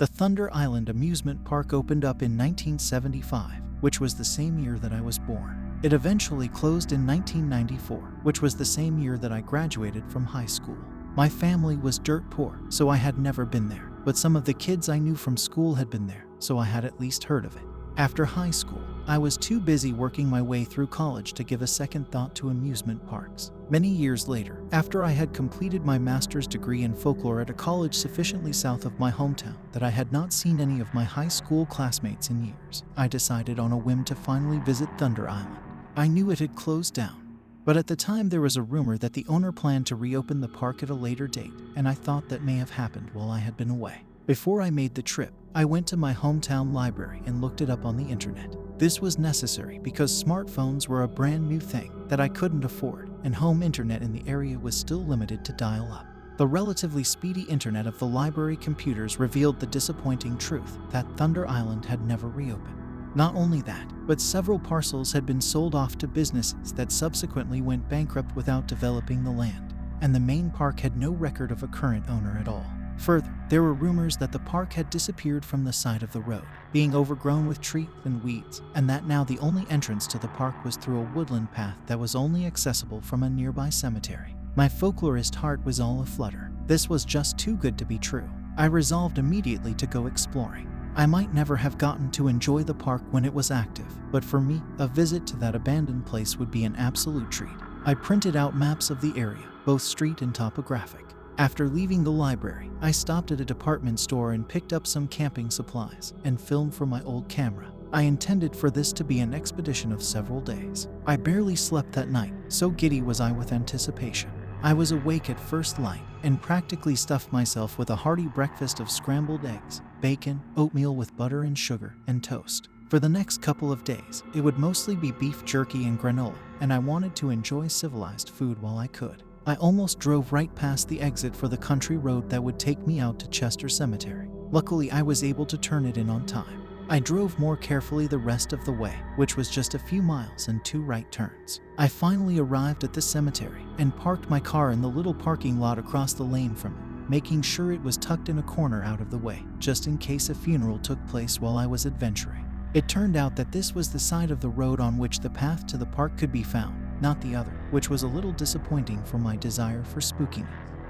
The Thunder Island Amusement Park opened up in 1975, which was the same year that I was born. It eventually closed in 1994, which was the same year that I graduated from high school. My family was dirt poor, so I had never been there, but some of the kids I knew from school had been there, so I had at least heard of it. After high school, I was too busy working my way through college to give a second thought to amusement parks. Many years later, after I had completed my master's degree in folklore at a college sufficiently south of my hometown that I had not seen any of my high school classmates in years, I decided on a whim to finally visit Thunder Island. I knew it had closed down, but at the time there was a rumor that the owner planned to reopen the park at a later date, and I thought that may have happened while I had been away. Before I made the trip, I went to my hometown library and looked it up on the internet. This was necessary because smartphones were a brand new thing that I couldn't afford, and home internet in the area was still limited to dial-up. The relatively speedy internet of the library computers revealed the disappointing truth that Thunder Island had never reopened. Not only that, but several parcels had been sold off to businesses that subsequently went bankrupt without developing the land, and the main park had no record of a current owner at all. Further, there were rumors that the park had disappeared from the side of the road, being overgrown with trees and weeds, and that now the only entrance to the park was through a woodland path that was only accessible from a nearby cemetery. My folklorist heart was all aflutter. This was just too good to be true. I resolved immediately to go exploring. I might never have gotten to enjoy the park when it was active, but for me, a visit to that abandoned place would be an absolute treat. I printed out maps of the area, both street and topographic. After leaving the library, I stopped at a department store and picked up some camping supplies and film for my old camera. I intended for this to be an expedition of several days. I barely slept that night, so giddy was I with anticipation. I was awake at first light and practically stuffed myself with a hearty breakfast of scrambled eggs, bacon, oatmeal with butter and sugar, and toast. For the next couple of days, it would mostly be beef jerky and granola, and I wanted to enjoy civilized food while I could. I almost drove right past the exit for the country road that would take me out to Chester Cemetery. Luckily, I was able to turn it in on time. I drove more carefully the rest of the way, which was just a few miles and 2 right turns. I finally arrived at the cemetery and parked my car in the little parking lot across the lane from it, making sure it was tucked in a corner out of the way, just in case a funeral took place while I was adventuring. It turned out that this was the side of the road on which the path to the park could be found, not the other, which was a little disappointing for my desire for spookiness.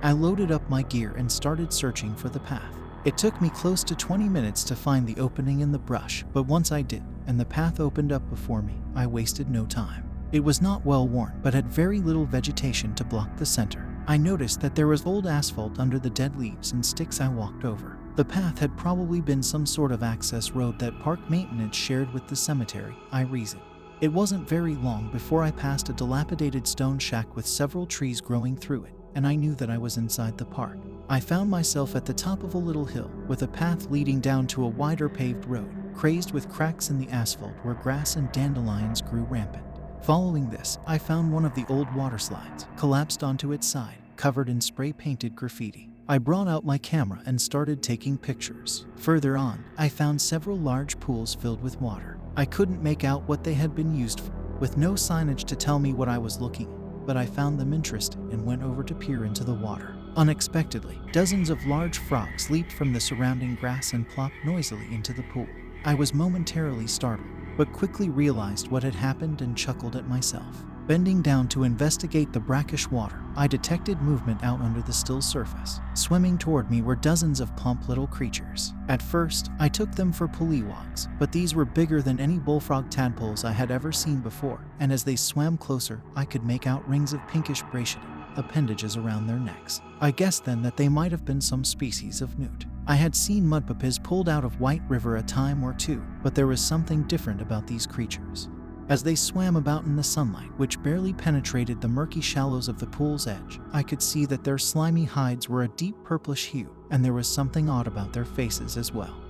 I loaded up my gear and started searching for the path. It took me close to 20 minutes to find the opening in the brush, but once I did, and the path opened up before me, I wasted no time. It was not well worn, but had very little vegetation to block the center. I noticed that there was old asphalt under the dead leaves and sticks I walked over. The path had probably been some sort of access road that park maintenance shared with the cemetery, I reasoned. It wasn't very long before I passed a dilapidated stone shack with several trees growing through it, and I knew that I was inside the park. I found myself at the top of a little hill, with a path leading down to a wider paved road, crazed with cracks in the asphalt where grass and dandelions grew rampant. Following this, I found one of the old water slides, collapsed onto its side, covered in spray-painted graffiti. I brought out my camera and started taking pictures. Further on, I found several large pools filled with water. I couldn't make out what they had been used for, with no signage to tell me what I was looking at, but I found them interesting and went over to peer into the water. Unexpectedly, dozens of large frogs leaped from the surrounding grass and plopped noisily into the pool. I was momentarily startled, but quickly realized what had happened and chuckled at myself. Bending down to investigate the brackish water, I detected movement out under the still surface. Swimming toward me were dozens of plump little creatures. At first, I took them for pollywogs, but these were bigger than any bullfrog tadpoles I had ever seen before, and as they swam closer, I could make out rings of pinkish brachidae, appendages around their necks. I guessed then that they might have been some species of newt. I had seen mudpuppies pulled out of White River a time or two, but there was something different about these creatures. As they swam about in the sunlight, which barely penetrated the murky shallows of the pool's edge, I could see that their slimy hides were a deep purplish hue, and there was something odd about their faces as well.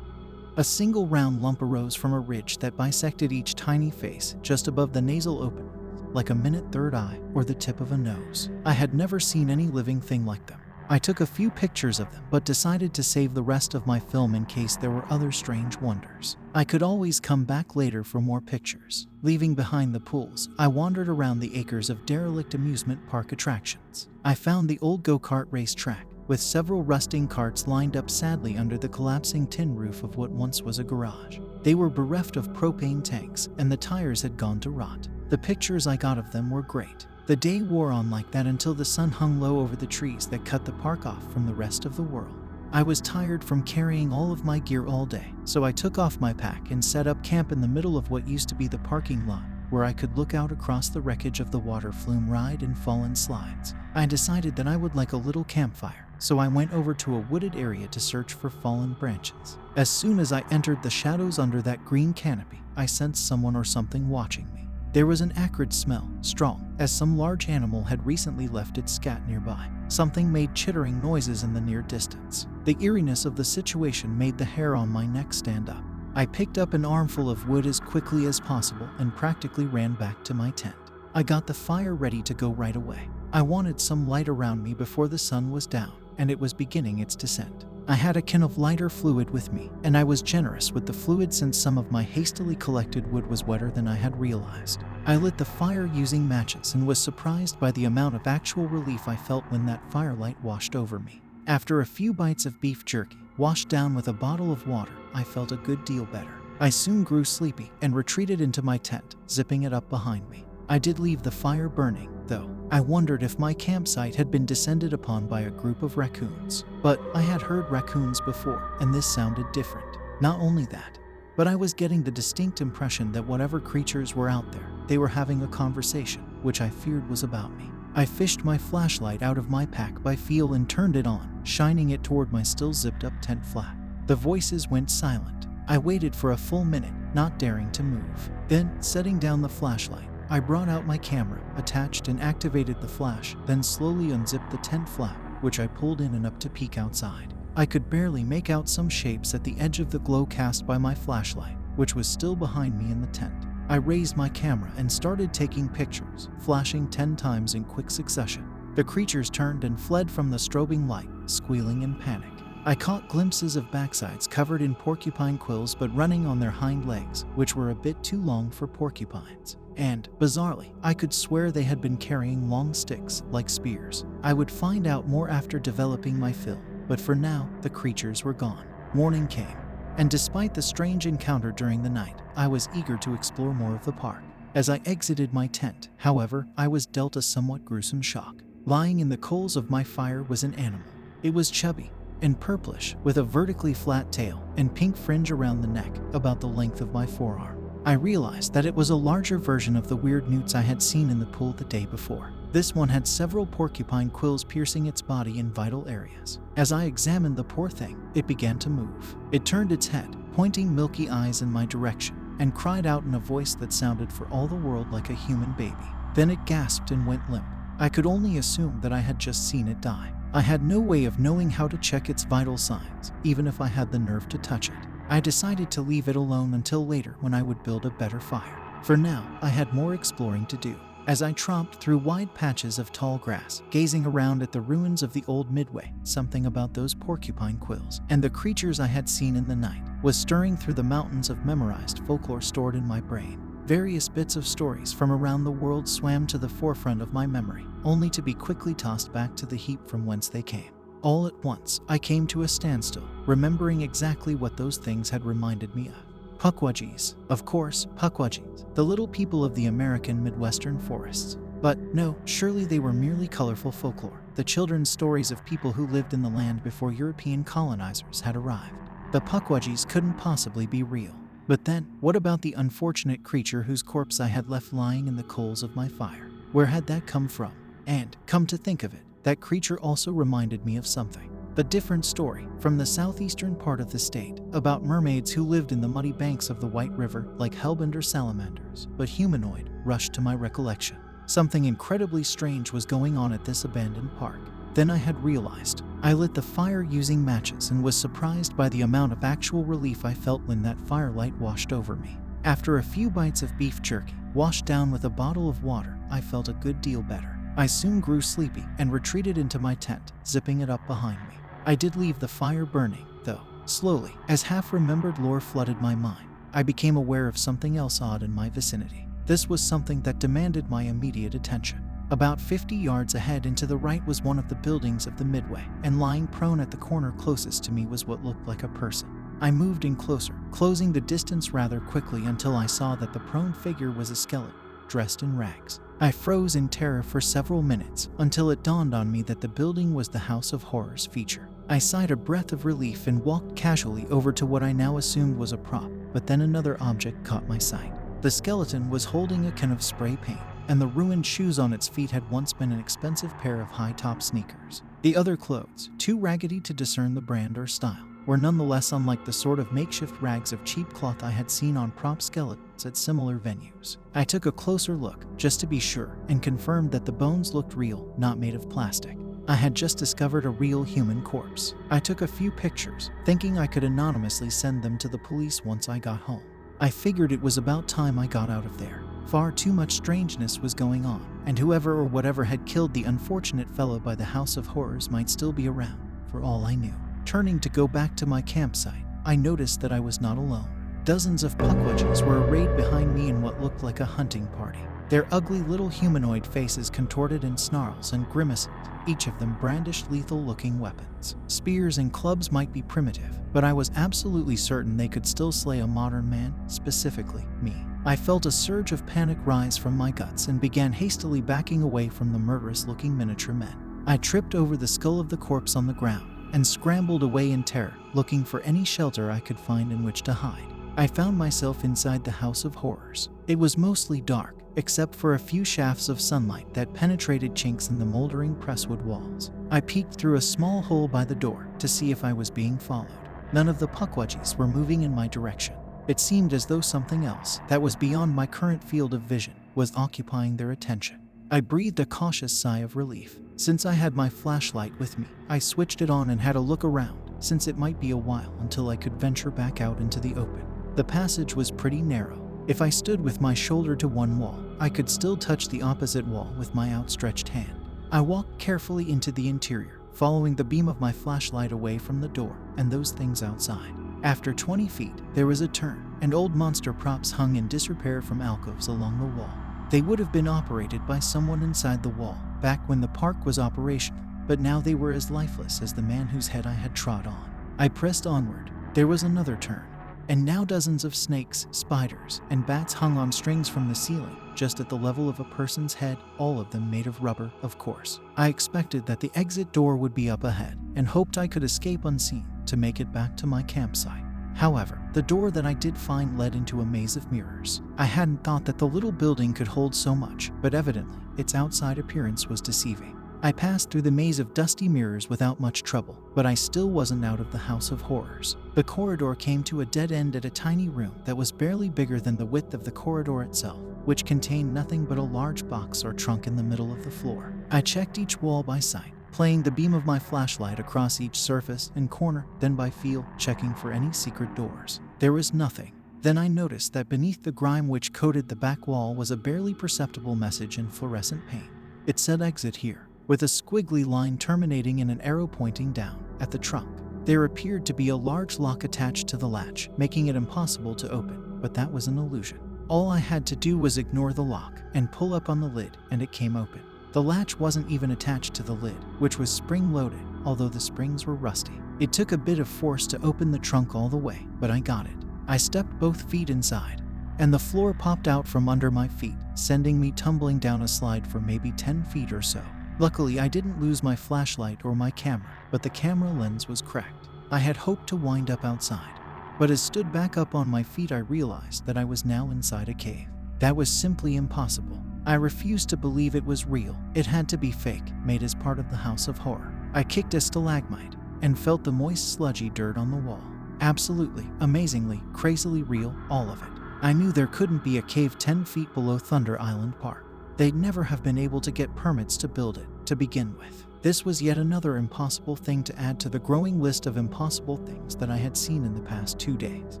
A single round lump arose from a ridge that bisected each tiny face just above the nasal opening, like a minute third eye or the tip of a nose. I had never seen any living thing like them. I took a few pictures of them, but decided to save the rest of my film in case there were other strange wonders. I could always come back later for more pictures. Leaving behind the pools, I wandered around the acres of derelict amusement park attractions. I found the old go-kart race track, with several rusting carts lined up sadly under the collapsing tin roof of what once was a garage. They were bereft of propane tanks, and the tires had gone to rot. The pictures I got of them were great. The day wore on like that until the sun hung low over the trees that cut the park off from the rest of the world. I was tired from carrying all of my gear all day, so I took off my pack and set up camp in the middle of what used to be the parking lot, where I could look out across the wreckage of the water flume ride and fallen slides. I decided that I would like a little campfire, so I went over to a wooded area to search for fallen branches. As soon as I entered the shadows under that green canopy, I sensed someone or something watching me. There was an acrid smell, strong, as some large animal had recently left its scat nearby. Something made chittering noises in the near distance. The eeriness of the situation made the hair on my neck stand up. I picked up an armful of wood as quickly as possible and practically ran back to my tent. I got the fire ready to go right away. I wanted some light around me before the sun was down, and it was beginning its descent. I had a can of lighter fluid with me, and I was generous with the fluid since some of my hastily collected wood was wetter than I had realized. I lit the fire using matches and was surprised by the amount of actual relief I felt when that firelight washed over me. After a few bites of beef jerky, washed down with a bottle of water, I felt a good deal better. I soon grew sleepy and retreated into my tent, zipping it up behind me. I did leave the fire burning, though. I wondered if my campsite had been descended upon by a group of raccoons. But I had heard raccoons before, and this sounded different. Not only that, but I was getting the distinct impression that whatever creatures were out there, they were having a conversation, which I feared was about me. I fished my flashlight out of my pack by feel and turned it on, shining it toward my still zipped-up tent flap. The voices went silent. I waited for a full minute, not daring to move. Then, setting down the flashlight, I brought out my camera, attached and activated the flash, then slowly unzipped the tent flap, which I pulled in and up to peek outside. I could barely make out some shapes at the edge of the glow cast by my flashlight, which was still behind me in the tent. I raised my camera and started taking pictures, flashing 10 times in quick succession. The creatures turned and fled from the strobing light, squealing in panic. I caught glimpses of backsides covered in porcupine quills but running on their hind legs, which were a bit too long for porcupines. And, bizarrely, I could swear they had been carrying long sticks, like spears. I would find out more after developing my fill, but for now, the creatures were gone. Morning came, and despite the strange encounter during the night, I was eager to explore more of the park. As I exited my tent, however, I was dealt a somewhat gruesome shock. Lying in the coals of my fire was an animal. It was chubby and purplish, with a vertically flat tail and pink fringe around the neck, about the length of my forearm. I realized that it was a larger version of the weird newts I had seen in the pool the day before. This one had several porcupine quills piercing its body in vital areas. As I examined the poor thing, it began to move. It turned its head, pointing milky eyes in my direction, and cried out in a voice that sounded for all the world like a human baby. Then it gasped and went limp. I could only assume that I had just seen it die. I had no way of knowing how to check its vital signs, even if I had the nerve to touch it. I decided to leave it alone until later when I would build a better fire. For now, I had more exploring to do. As I tromped through wide patches of tall grass, gazing around at the ruins of the old Midway, something about those porcupine quills and the creatures I had seen in the night was stirring through the mountains of memorized folklore stored in my brain. Various bits of stories from around the world swam to the forefront of my memory, only to be quickly tossed back to the heap from whence they came. All at once, I came to a standstill, remembering exactly what those things had reminded me of. Pukwudgies. Of course, Pukwudgies, the little people of the American Midwestern forests. But no, surely they were merely colorful folklore, the children's stories of people who lived in the land before European colonizers had arrived. The Pukwudgies couldn't possibly be real. But then, what about the unfortunate creature whose corpse I had left lying in the coals of my fire? Where had that come from? And, come to think of it, that creature also reminded me of something. A different story, from the southeastern part of the state, about mermaids who lived in the muddy banks of the White River like hellbender salamanders, but humanoid, rushed to my recollection. Something incredibly strange was going on at this abandoned park. Then I had realized. I lit the fire using matches and was surprised by the amount of actual relief I felt when that firelight washed over me. After a few bites of beef jerky, washed down with a bottle of water, I felt a good deal better. I soon grew sleepy and retreated into my tent, zipping it up behind me. I did leave the fire burning, though. Slowly, as half-remembered lore flooded my mind, I became aware of something else odd in my vicinity. This was something that demanded my immediate attention. About 50 yards ahead and to the right was one of the buildings of the midway, and lying prone at the corner closest to me was what looked like a person. I moved in closer, closing the distance rather quickly until I saw that the prone figure was a skeleton, dressed in rags. I froze in terror for several minutes until it dawned on me that the building was the House of Horrors feature. I sighed a breath of relief and walked casually over to what I now assumed was a prop, but then another object caught my sight. The skeleton was holding a can of spray paint, and the ruined shoes on its feet had once been an expensive pair of high-top sneakers. The other clothes, too raggedy to discern the brand or style, were nonetheless unlike the sort of makeshift rags of cheap cloth I had seen on prop skeletons at similar venues. I took a closer look, just to be sure, and confirmed that the bones looked real, not made of plastic. I had just discovered a real human corpse. I took a few pictures, thinking I could anonymously send them to the police once I got home. I figured it was about time I got out of there. Far too much strangeness was going on, and whoever or whatever had killed the unfortunate fellow by the House of Horrors might still be around, for all I knew. Turning to go back to my campsite, I noticed that I was not alone. Dozens of puckwudgies were arrayed behind me in what looked like a hunting party. Their ugly little humanoid faces contorted in snarls and grimaces, each of them brandished lethal-looking weapons. Spears and clubs might be primitive, but I was absolutely certain they could still slay a modern man, specifically me. I felt a surge of panic rise from my guts and began hastily backing away from the murderous-looking miniature men. I tripped over the skull of the corpse on the ground and scrambled away in terror, looking for any shelter I could find in which to hide. I found myself inside the House of Horrors. It was mostly dark, except for a few shafts of sunlight that penetrated chinks in the moldering presswood walls. I peeked through a small hole by the door to see if I was being followed. None of the puckwudgies were moving in my direction. It seemed as though something else, that was beyond my current field of vision, was occupying their attention. I breathed a cautious sigh of relief. Since I had my flashlight with me, I switched it on and had a look around, since it might be a while until I could venture back out into the open. The passage was pretty narrow. If I stood with my shoulder to one wall, I could still touch the opposite wall with my outstretched hand. I walked carefully into the interior, following the beam of my flashlight away from the door and those things outside. After 20 feet, there was a turn, and old monster props hung in disrepair from alcoves along the wall. They would have been operated by someone inside the wall, back when the park was operational, but now they were as lifeless as the man whose head I had trod on. I pressed onward. There was another turn, and now dozens of snakes, spiders, and bats hung on strings from the ceiling, just at the level of a person's head, all of them made of rubber, of course. I expected that the exit door would be up ahead, and hoped I could escape unseen to make it back to my campsite. However, the door that I did find led into a maze of mirrors. I hadn't thought that the little building could hold so much, but evidently, its outside appearance was deceiving. I passed through the maze of dusty mirrors without much trouble, but I still wasn't out of the House of Horrors. The corridor came to a dead end at a tiny room that was barely bigger than the width of the corridor itself, which contained nothing but a large box or trunk in the middle of the floor. I checked each wall by sight, playing the beam of my flashlight across each surface and corner, then by feel, checking for any secret doors. There was nothing. Then I noticed that beneath the grime which coated the back wall was a barely perceptible message in fluorescent paint. It said "Exit here," with a squiggly line terminating in an arrow pointing down at the trunk. There appeared to be a large lock attached to the latch, making it impossible to open, but that was an illusion. All I had to do was ignore the lock and pull up on the lid, and it came open. The latch wasn't even attached to the lid, which was spring-loaded, although the springs were rusty. It took a bit of force to open the trunk all the way, but I got it. I stepped both feet inside, and the floor popped out from under my feet, sending me tumbling down a slide for maybe 10 feet or so. Luckily, I didn't lose my flashlight or my camera, but the camera lens was cracked. I had hoped to wind up outside, but as stood back up on my feet, I realized that I was now inside a cave. That was simply impossible. I refused to believe it was real. It had to be fake, made as part of the House of Horror. I kicked a stalagmite and felt the moist, sludgy dirt on the wall. Absolutely, amazingly, crazily real, all of it. I knew there couldn't be a cave 10 feet below Thunder Island Park. They'd never have been able to get permits to build it, to begin with. This was yet another impossible thing to add to the growing list of impossible things that I had seen in the past 2 days.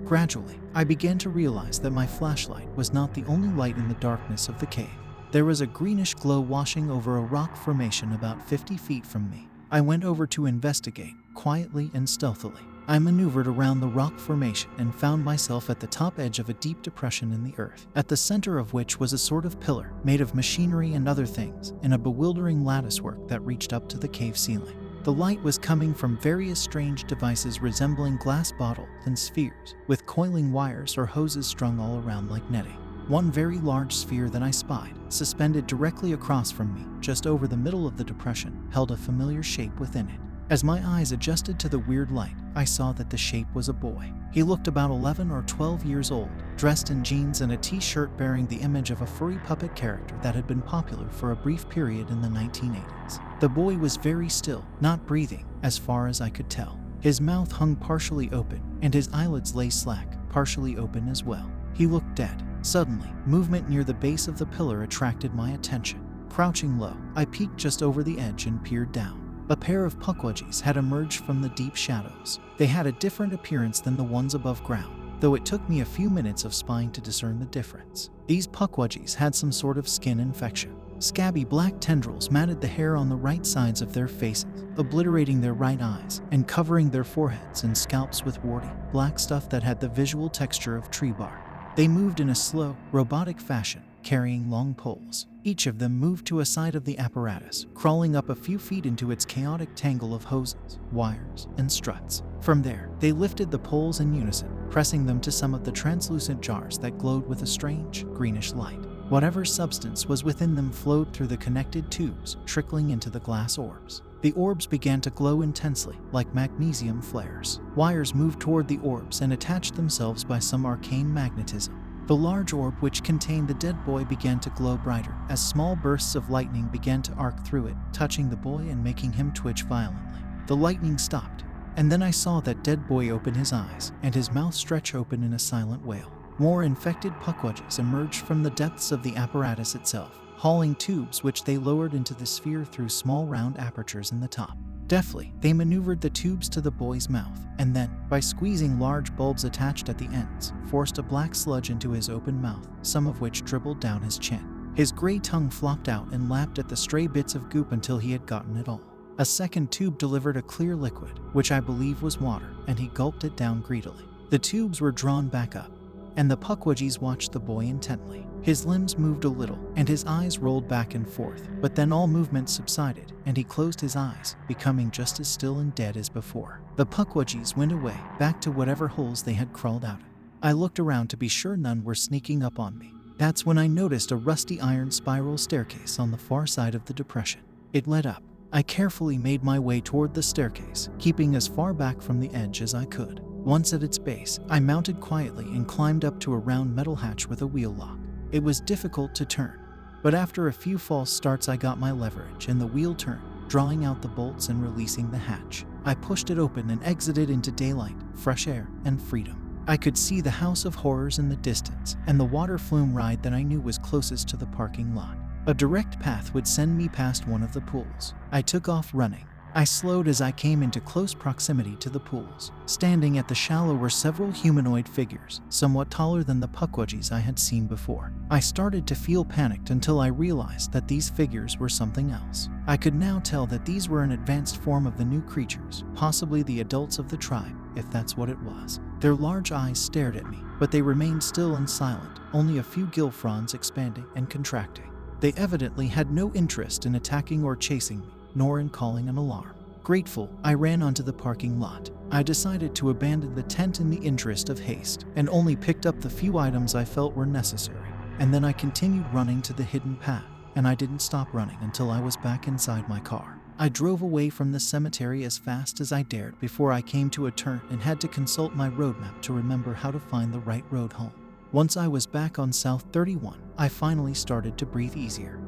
Gradually, I began to realize that my flashlight was not the only light in the darkness of the cave. There was a greenish glow washing over a rock formation about 50 feet from me. I went over to investigate, quietly and stealthily. I maneuvered around the rock formation and found myself at the top edge of a deep depression in the earth, at the center of which was a sort of pillar made of machinery and other things in a bewildering latticework that reached up to the cave ceiling. The light was coming from various strange devices resembling glass bottles and spheres, with coiling wires or hoses strung all around like netting. One very large sphere that I spied, suspended directly across from me, just over the middle of the depression, held a familiar shape within it. As my eyes adjusted to the weird light, I saw that the shape was a boy. He looked about 11 or 12 years old, dressed in jeans and a t-shirt bearing the image of a furry puppet character that had been popular for a brief period in the 1980s. The boy was very still, not breathing, as far as I could tell. His mouth hung partially open, and his eyelids lay slack, partially open as well. He looked dead. Suddenly, movement near the base of the pillar attracted my attention. Crouching low, I peeked just over the edge and peered down. A pair of pukwudgies had emerged from the deep shadows. They had a different appearance than the ones above ground, though it took me a few minutes of spying to discern the difference. These pukwudgies had some sort of skin infection. Scabby black tendrils matted the hair on the right sides of their faces, obliterating their right eyes and covering their foreheads and scalps with warty, black stuff that had the visual texture of tree bark. They moved in a slow, robotic fashion, carrying long poles. Each of them moved to a side of the apparatus, crawling up a few feet into its chaotic tangle of hoses, wires, and struts. From there, they lifted the poles in unison, pressing them to some of the translucent jars that glowed with a strange, greenish light. Whatever substance was within them flowed through the connected tubes, trickling into the glass orbs. The orbs began to glow intensely, like magnesium flares. Wires moved toward the orbs and attached themselves by some arcane magnetism. The large orb which contained the dead boy began to glow brighter as small bursts of lightning began to arc through it, touching the boy and making him twitch violently. The lightning stopped, and then I saw that dead boy open his eyes and his mouth stretch open in a silent wail. More infected pukwudgies emerged from the depths of the apparatus itself, hauling tubes which they lowered into the sphere through small round apertures in the top. Deftly, they maneuvered the tubes to the boy's mouth, and then, by squeezing large bulbs attached at the ends, forced a black sludge into his open mouth, some of which dribbled down his chin. His gray tongue flopped out and lapped at the stray bits of goop until he had gotten it all. A second tube delivered a clear liquid, which I believe was water, and he gulped it down greedily. The tubes were drawn back up, and the pukwudgies watched the boy intently. His limbs moved a little, and his eyes rolled back and forth, but then all movement subsided, and he closed his eyes, becoming just as still and dead as before. The pukwudgies went away, back to whatever holes they had crawled out of. I looked around to be sure none were sneaking up on me. That's when I noticed a rusty iron spiral staircase on the far side of the depression. It led up. I carefully made my way toward the staircase, keeping as far back from the edge as I could. Once at its base, I mounted quietly and climbed up to a round metal hatch with a wheel lock. It was difficult to turn, but after a few false starts I got my leverage and the wheel turned, drawing out the bolts and releasing the hatch. I pushed it open and exited into daylight, fresh air, and freedom. I could see the House of Horrors in the distance and the water flume ride that I knew was closest to the parking lot. A direct path would send me past one of the pools. I took off running. I slowed as I came into close proximity to the pools. Standing at the shallow were several humanoid figures, somewhat taller than the pukwudgies I had seen before. I started to feel panicked until I realized that these figures were something else. I could now tell that these were an advanced form of the new creatures, possibly the adults of the tribe, if that's what it was. Their large eyes stared at me, but they remained still and silent, only a few gill fronds expanding and contracting. They evidently had no interest in attacking or chasing me, nor in calling an alarm. Grateful, I ran onto the parking lot. I decided to abandon the tent in the interest of haste, and only picked up the few items I felt were necessary. And then I continued running to the hidden path, and I didn't stop running until I was back inside my car. I drove away from the cemetery as fast as I dared before I came to a turn and had to consult my road map to remember how to find the right road home. Once I was back on South 31, I finally started to breathe easier.